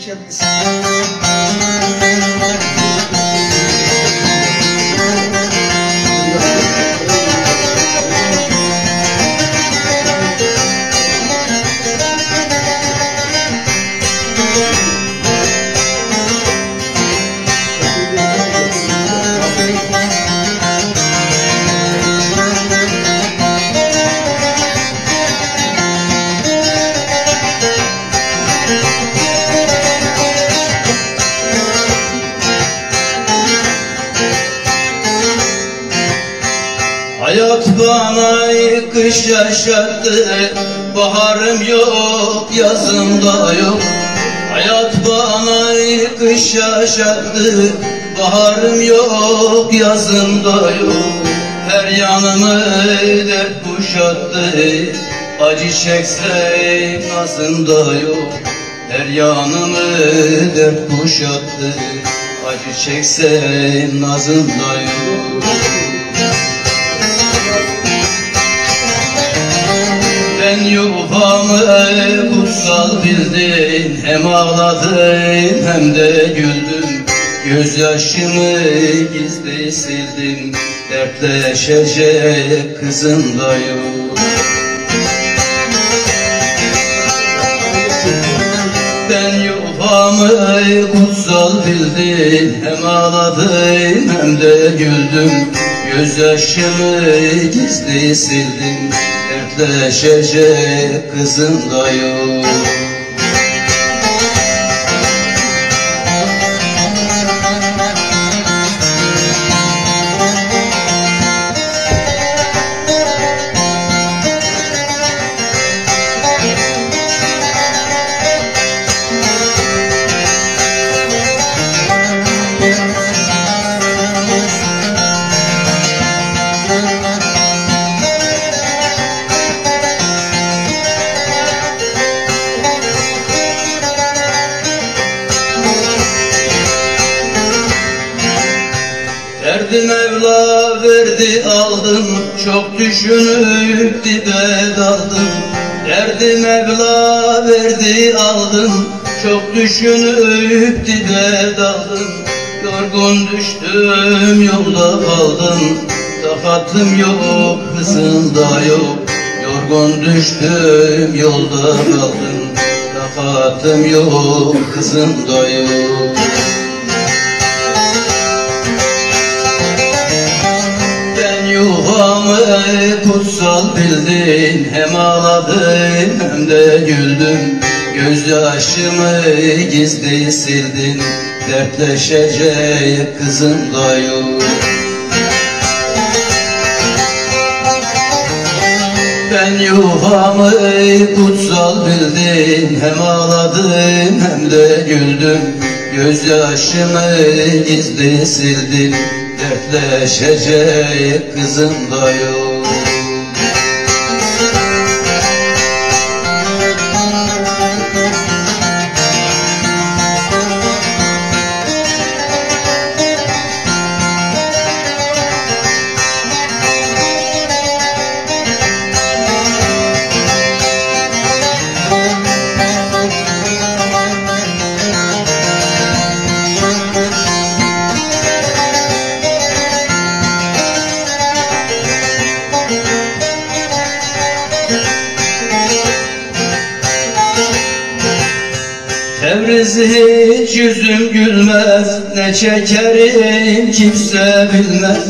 Hoş geldiniz. Hayat bana kış yaşattı, baharım yok, yazım da yok. Hayat bana kış yaşattı, baharım yok, yazım da yok. Her yanımı dert kuşattı, acı çeksem nazım da yok. Her yanımı dert kuşattı, acı çeksem nazım da yok. Ben yuvamı kutsal bildim, hem ağladım hem de güldüm. Gözyaşımı gizli sildim, dertleşecek kızım da yok. Ben yuvamı kutsal bildim, hem ağladım hem de güldüm. Gözyaşımı gizli sildim, dertleşecek kızım da yok. Derdi Mevla verdi aldım, çok düşünüp dibe daldım. Derdi Mevla verdi aldım, çok düşünüp dibe daldım. Yorgun düştüm, yolda kaldım, takatım yok, hızım da yok. Yorgun düştüm, yolda kaldım, takatım yok, hızım da yok. Yuvamı kutsal bildim, hem ağladım hem de güldüm. Gözyaşımı gizli sildim, dertleşecek kızım da yok. Ben yuvamı kutsal bildim, hem ağladım hem de güldüm. Gözyaşımı gizli sildim, dertleşecek kızım da yok. Tebriz hiç yüzüm gülmez, ne çekerim kimse bilmez.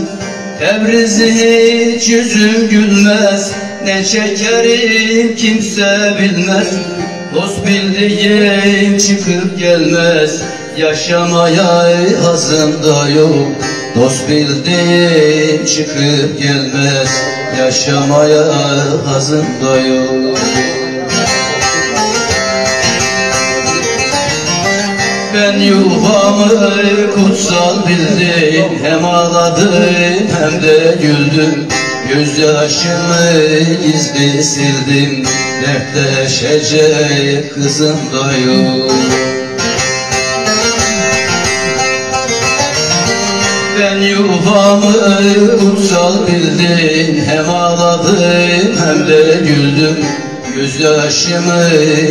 Tebriz hiç yüzüm gülmez, ne çekerim kimse bilmez. Dost bildiğim çıkıp gelmez, yaşamaya hazım da yok. Dost bildiğim çıkıp gelmez, yaşamaya hazım da yok. Ben yuvamı kutsal bildim, hem ağladım hem de güldüm. Gözyaşımı gizli sildim, dertleşecek kızım da yok. Ben yuvamı kutsal bildim, hem ağladım hem de güldüm. Gözyaşımı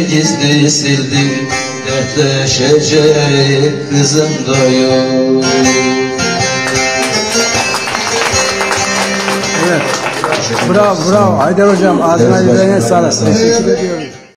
gizli sildim, dertleşecek kızım da yok. Evet. Bravo, bravo. Haydar hocam, ağzına yüreğine sağlık. Teşekkür ediyorum.